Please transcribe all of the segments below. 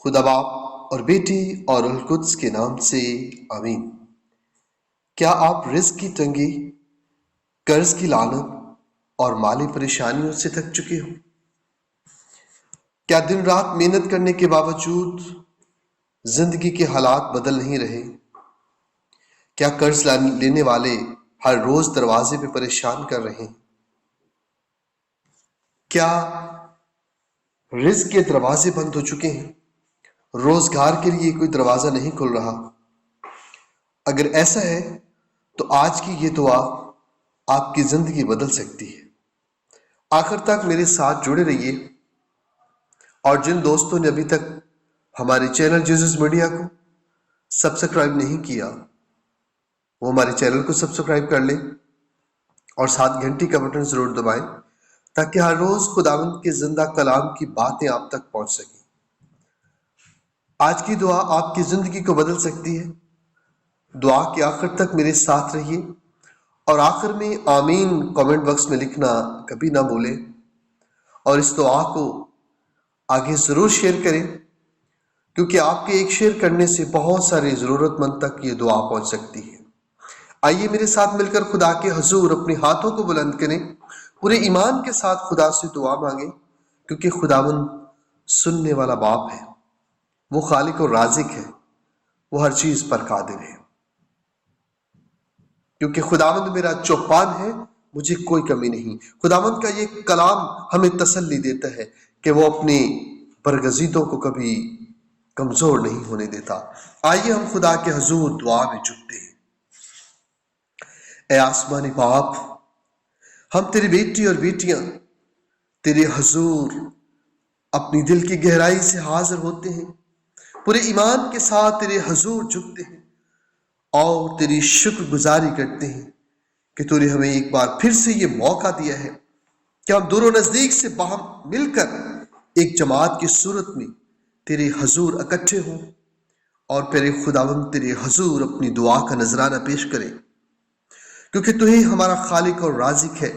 خدا باپ اور بیٹی اور روح القدس کے نام سے آمین۔ کیا آپ رزق کی تنگی، قرض کی لعنت اور مالی پریشانیوں سے تھک چکے ہو؟ کیا دن رات محنت کرنے کے باوجود زندگی کے حالات بدل نہیں رہے؟ کیا قرض لینے والے ہر روز دروازے پہ پریشان کر رہے ہیں؟ کیا رزق کے دروازے بند ہو چکے ہیں؟ روزگار کے لیے کوئی دروازہ نہیں کھل رہا؟ اگر ایسا ہے تو آج کی یہ دعا آپ کی زندگی بدل سکتی ہے۔ آخر تک میرے ساتھ جڑے رہیے، اور جن دوستوں نے ابھی تک ہمارے چینل جیزس میڈیا کو سبسکرائب نہیں کیا وہ ہمارے چینل کو سبسکرائب کر لیں اور ساتھ گھنٹی کا بٹن ضرور دبائیں تاکہ ہر روز خداوند کے زندہ کلام کی باتیں آپ تک پہنچ سکیں۔ آج کی دعا آپ کی زندگی کو بدل سکتی ہے۔ دعا کے آخر تک میرے ساتھ رہیے، اور آخر میں آمین کامنٹ باکس میں لکھنا کبھی نہ بھولیں، اور اس دعا کو آگے ضرور شیئر کریں، کیونکہ آپ کے ایک شیئر کرنے سے بہت سارے ضرورت مند تک یہ دعا پہنچ سکتی ہے۔ آئیے میرے ساتھ مل کر خدا کے حضور اپنے ہاتھوں کو بلند کریں، پورے ایمان کے ساتھ خدا سے دعا مانگیں، کیونکہ خداوند سننے والا باپ ہے، وہ خالق اور رازق ہے، وہ ہر چیز پر قادر ہے۔ کیونکہ خداوند میرا چوپان ہے، مجھے کوئی کمی نہیں۔ خداوند کا یہ کلام ہمیں تسلی دیتا ہے کہ وہ اپنے برگزیدوں کو کبھی کمزور نہیں ہونے دیتا۔ آئیے ہم خدا کے حضور دعا میں جھکتے ہیں۔ اے آسمانی باپ، ہم تیری بیٹی اور بیٹیاں تیرے حضور اپنی دل کی گہرائی سے حاضر ہوتے ہیں، پورے ایمان کے ساتھ تیرے حضور جھکتے ہیں اور تیری شکر گزاری کرتے ہیں کہ تو نے ہمیں ایک بار پھر سے یہ موقع دیا ہے کہ ہم دور و نزدیک سے باہم مل کر ایک جماعت کی صورت میں تیرے حضور اکٹھے ہوں، اور پھر خداوند تیرے حضور اپنی دعا کا نذرانہ پیش کرے، کیونکہ تو ہی ہمارا خالق اور رازق ہے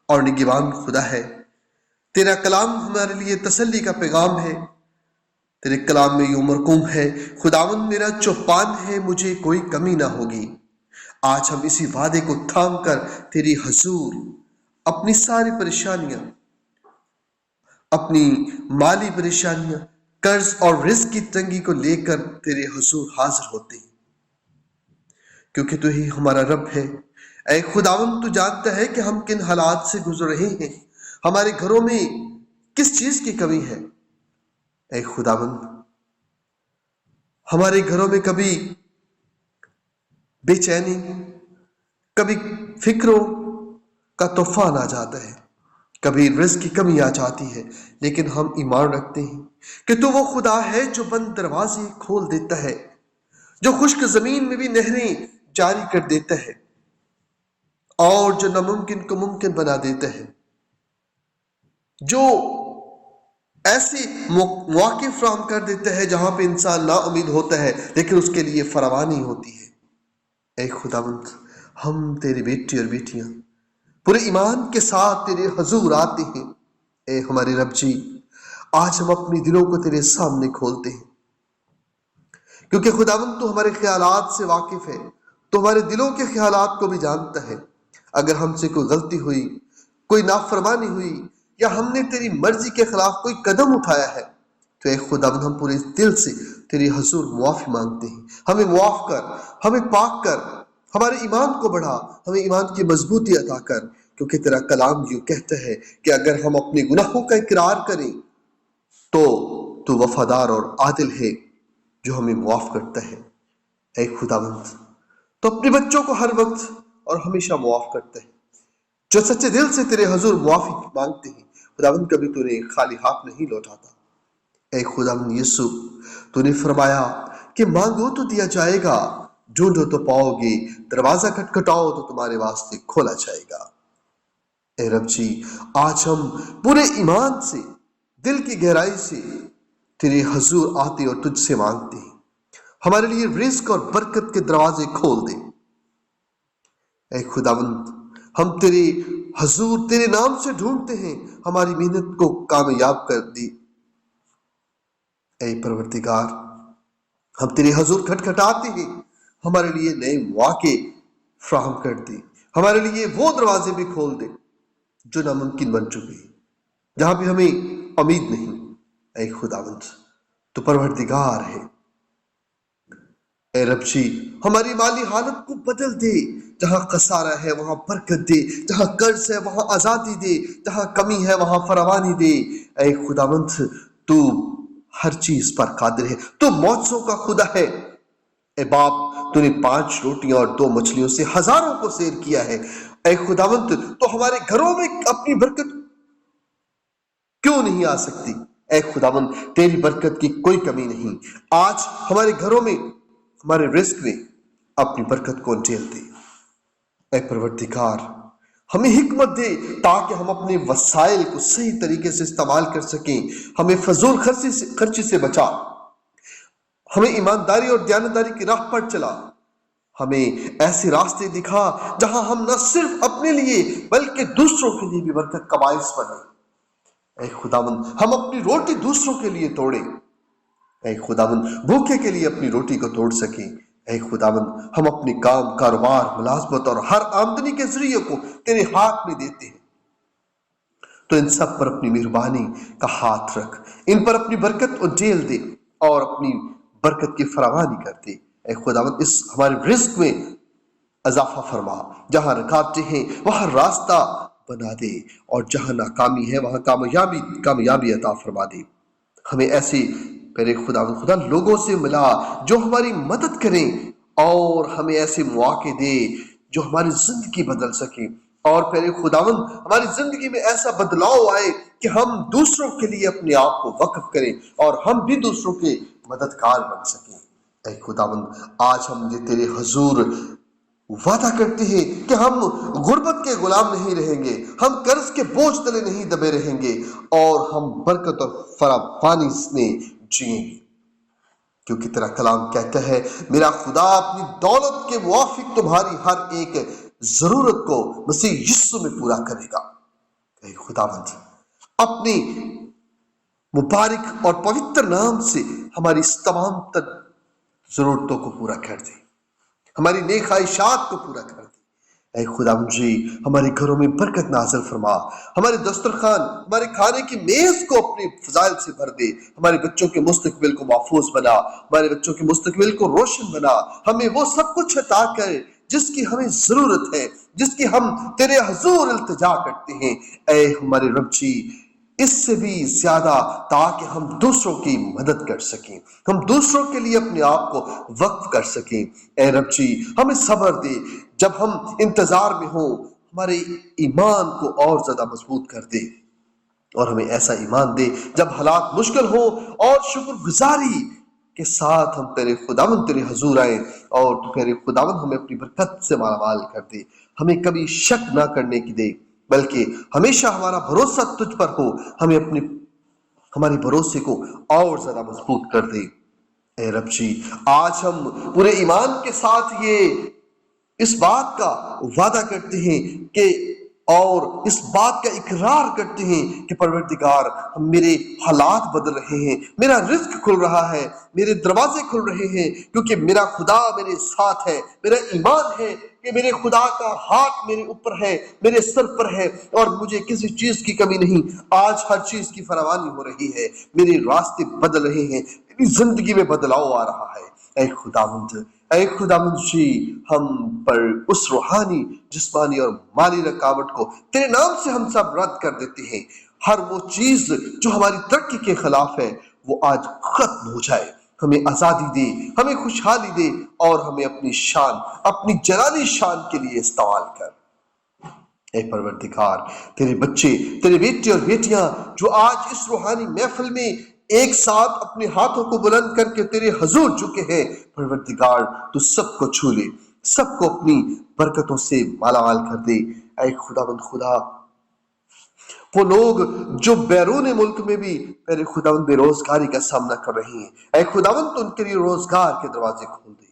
اور نگہبان خدا ہے۔ تیرا کلام ہمارے لیے تسلی کا پیغام ہے، تیرے کلام میں یوں مرقوم ہے، خداوند میرا چوپان ہے، مجھے کوئی کمی نہ ہوگی۔ آج ہم اسی وعدے کو تھام کر تیری حضور اپنی ساری پریشانیاں، اپنی مالی پریشانیاں، قرض اور رزق کی تنگی کو لے کر تیرے حضور حاضر ہوتے ہیں، کیونکہ تو ہی ہمارا رب ہے۔ اے خداوند، تو جانتا ہے کہ ہم کن حالات سے گزر رہے ہیں، ہمارے گھروں میں کس چیز کی کمی ہے۔ اے خداوند، ہمارے گھروں میں کبھی بے چینی، کبھی فکروں کا طوفان آ جاتا ہے، کبھی رزق کی کمی آ جاتی ہے، لیکن ہم ایمان رکھتے ہیں کہ تو وہ خدا ہے جو بند دروازے کھول دیتا ہے، جو خشک زمین میں بھی نہریں جاری کر دیتا ہے، اور جو ناممکن کو ممکن بنا دیتا ہے، جو ایسے مواقع فراہم کر دیتا ہے جہاں پہ انسان نا امید ہوتا ہے لیکن اس کے لیے فراوانی ہوتی ہے۔ اے خداوند، ہم تیری بیٹی اور بیٹیاں پورے ایمان کے ساتھ تیرے حضور آتے ہیں۔ اے ہمارے رب جی، آج ہم اپنی دلوں کو تیرے سامنے کھولتے ہیں، کیونکہ خداوند تو ہمارے خیالات سے واقف ہے، تو ہمارے دلوں کے خیالات کو بھی جانتا ہے۔ اگر ہم سے کوئی غلطی ہوئی، کوئی نافرمانی ہوئی، یا ہم نے تیری مرضی کے خلاف کوئی قدم اٹھایا ہے، تو اے خداوند ہم پورے دل سے تیری حضور معافی مانگتے ہیں۔ ہمیں معاف کر، ہمیں پاک کر، ہمارے ایمان کو بڑھا، ہمیں ایمان کی مضبوطی عطا کر، کیونکہ تیرا کلام یوں کہتا ہے کہ اگر ہم اپنے گناہوں کا اقرار کریں تو وفادار اور عادل ہے جو ہمیں معاف کرتا ہے۔ اے خداوند، تو اپنے بچوں کو ہر وقت اور ہمیشہ معاف کرتا ہے، جو سچے دل سے تیرے حضور معافی مانگتے ہیں۔ خداوند، کبھی تو نے خالی ہاتھ نہیں لوٹاتا۔ اے خداوند یسوع، تو نے فرمایا کہ مانگو تو دیا جائے گا، ڈھونڈو تو پاؤ گے، دروازہ کھٹکھٹاؤ تو تمہارے واسطے کھولا جائے گا۔ اے رب جی، آج ہم پورے ایمان سے، دل کی گہرائی سے تیرے حضور آتے اور تجھ سے مانگتے ہیں، ہمارے لیے رزق اور برکت کے دروازے کھول دے۔ اے خداوند، ہم تیرے حضور تیرے نام سے ڈھونڈتے ہیں، ہماری محنت کو کامیاب کر دی۔ اے پروردگار، ہم تیرے حضور کھٹکھٹاتے ہیں، ہمارے لیے نئے مواقع فراہم کر دے، ہمارے لیے وہ دروازے بھی کھول دے جو ناممکن بن چکے ہیں، جہاں بھی ہمیں امید نہیں۔ اے خداوند، تو پروردگار ہے۔ اے رب جی، ہماری مالی حالت کو بدل دے، جہاں خسارہ ہے وہاں برکت دے، جہاں قرض ہے وہاں آزادی دے، جہاں کمی ہے وہاں فراوانی دے۔ اے خداوند، تو ہر چیز پر قادر ہے، تو معجزوں کا خدا ہے۔ اے باپ، تو نے 5 روٹیاں اور 2 مچھلیوں سے ہزاروں کو سیر کیا ہے۔ اے خداوند، تو ہمارے گھروں میں اپنی برکت کیوں نہیں آ سکتی؟ اے خداوند، تیری برکت کی کوئی کمی نہیں۔ آج ہمارے گھروں میں، ہمارے رزق میں اپنی برکت کو انجیل دے۔ اے پروردگار، ہمیں حکمت دے تاکہ ہم اپنے وسائل کو صحیح طریقے سے استعمال کر سکیں۔ ہمیں فضول خرچی سے بچا، ہمیں ایمانداری اور دیانتداری کی راہ پر چلا، ہمیں ایسے راستے دکھا جہاں ہم نہ صرف اپنے لیے بلکہ دوسروں کے لیے بھی برکت کا باعث بنے۔ اے خداوند، ہم اپنی روٹی دوسروں کے لیے توڑیں۔ اے خداوند، بھوکے کے لیے اپنی روٹی کو توڑ سکیں۔ اے خداوند، ہم اپنی کام، کاروبار، ملازمت اور ہر آمدنی کے ذریعے کو تیرے ہاتھ میں دیتے ہیں۔ تو ان سب پر اپنی مہربانی کا ہاتھ رکھ، ان پر اپنی برکت انجیل دے اور اپنی برکت کی فراوانی کر دے۔ اے خداوند، اس ہمارے رزق میں اضافہ فرما، جہاں رکاوٹیں ہیں وہاں راستہ بنا دے، اور جہاں ناکامی ہے وہاں کامیابی عطا فرما دے۔ ہمیں ایسے پہلے خدا لوگوں سے ملا جو ہماری مدد کریں، اور ہمیں ایسے مواقع دے جو ہماری زندگی بدل سکیں، اور پہلے خداوند ہماری زندگی میں ایسا بدلاؤ آئے کہ ہم دوسروں کے لیے اپنے آپ کو وقف کریں اور ہم بھی دوسروں کے مددگار بن سکیں۔ اے خداوند، آج ہم تیرے حضور وعدہ کرتے ہیں کہ ہم غربت کے غلام نہیں رہیں گے، ہم قرض کے بوجھ تلے نہیں دبے رہیں گے، اور ہم برکت اور فراوانی میں جئیں گے، کیونکہ تیرا کلام کہتا ہے میرا خدا اپنی دولت کے موافق تمہاری ہر ایک ضرورت کو مسیح یسوع میں پورا کرے گا۔ اے خداوند، اپنی مبارک اور پوتر نام سے ہماری اس تمام تر ضرورتوں کو پورا کر دے، ہماری نیک خواہشات کو پورا کر دے۔ اے خداوند جی، ہمارے گھروں میں برکت نازل فرما، ہمارے دسترخوان، ہمارے کھانے کی میز کو اپنے فضائل سے بھر دے، ہمارے بچوں کے مستقبل کو محفوظ بنا، ہمارے بچوں کے مستقبل کو روشن بنا، ہمیں وہ سب کچھ عطا کر جس کی ہمیں ضرورت ہے، جس کی ہم تیرے حضور التجا کرتے ہیں۔ اے ہمارے رب جی، اس سے بھی زیادہ، تاکہ ہم دوسروں کی مدد کر سکیں، ہم دوسروں کے لیے اپنے آپ کو وقف کر سکیں۔ اے رب جی، ہمیں صبر دے، جب ہم انتظار میں ہوں ہمارے ایمان کو اور زیادہ مضبوط کر دے، اور ہمیں ایسا ایمان دے جب حالات مشکل ہوں اور شکر گزاری کے ساتھ ہم تیرے خداوند تیرے حضور آئیں، اور تو تیرے خداوند ہمیں اپنی برکت سے مالا مال کر دے، ہمیں کبھی شک نہ کرنے کی دے، بلکہ ہمیشہ ہمارا بھروسہ تجھ پر ہو، ہمیں ہمارے بھروسے کو اور زیادہ مضبوط کر دے۔ اے رب جی، آج ہم پورے ایمان کے ساتھ اس بات کا وعدہ کرتے ہیں کہ، اور اس بات کا اقرار کرتے ہیں کہ پروردگار، میرے حالات بدل رہے ہیں، میرا رزق کھل رہا ہے، میرے دروازے کھل رہے ہیں، کیونکہ میرا خدا میرے ساتھ ہے۔ میرا ایمان ہے کہ میرے خدا کا ہاتھ میرے اوپر ہے، میرے سر پر ہے، اور مجھے کسی چیز کی کمی نہیں۔ آج ہر چیز کی فراوانی ہو رہی ہے، میرے راستے بدل رہے ہیں، میری زندگی میں بدلاؤ آ رہا ہے۔ اے خداوند جی، ہم پر اس روحانی، جسمانی اور مالی رکاوٹ کو تیرے نام سے ہم سب رد کر دیتے ہیں۔ ہر وہ چیز جو ہماری ترقی کے خلاف ہے وہ آج ختم ہو جائے، ہمیں آزادی دے، ہمیں خوشحالی دے، اور ہمیں اپنی شان، اپنی جلالی شان کے لیے استعمال کر۔ اے پروردگار، تیرے بچے، تیرے بیٹے اور بیٹیاں جو آج اس روحانی محفل میں ایک ساتھ اپنے ہاتھوں کو بلند کر کے تیرے حضور جھکے ہیں، پروردگار تو سب کو چھو لے، سب کو اپنی برکتوں سے مالا مال کر دے۔ اے خداوند خدا، وہ لوگ جو بیرون ملک میں بھی میرے خداوند بے روزگاری کا سامنا کر رہے ہیں، اے خداوند تو ان کے لیے روزگار کے دروازے کھول دے۔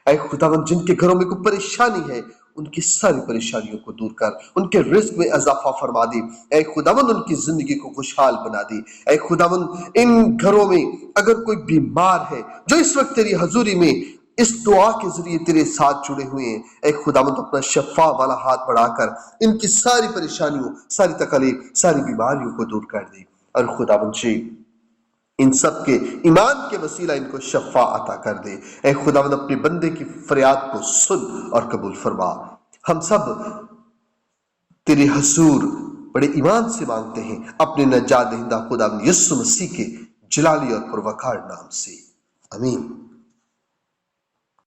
اے خداوند، جن کے گھروں میں کوئی پریشانی ہے ان کی ساری پریشانیوں کو دور کر ان کے رزق میں اضافہ فرما دے۔ اے خداوند ان کی زندگی کو خوشحال بنا دے۔ اے خداوند ان گھروں میں اگر کوئی بیمار ہے جو اس وقت تیری حضوری میں اس دعا کے ذریعے تیرے ساتھ جڑے ہوئے ہیں، اے خداوند اپنا شفا والا ہاتھ بڑھا کر ان کی ساری پریشانیوں، ساری تکلیف، ساری بیماریوں کو دور کر دے۔ اور خداوند جی ان سب کے ایمان کے وسیلہ ان کو شفا عطا کر دے۔ اے خداوند اپنے بندے کی فریاد کو سن اور قبول فرما۔ ہم سب تیرے حضور بڑے ایمان سے مانگتے ہیں اپنے نجات دہندہ خداوند یسوع مسیح کے جلالی اور پروقار نام سے، آمین۔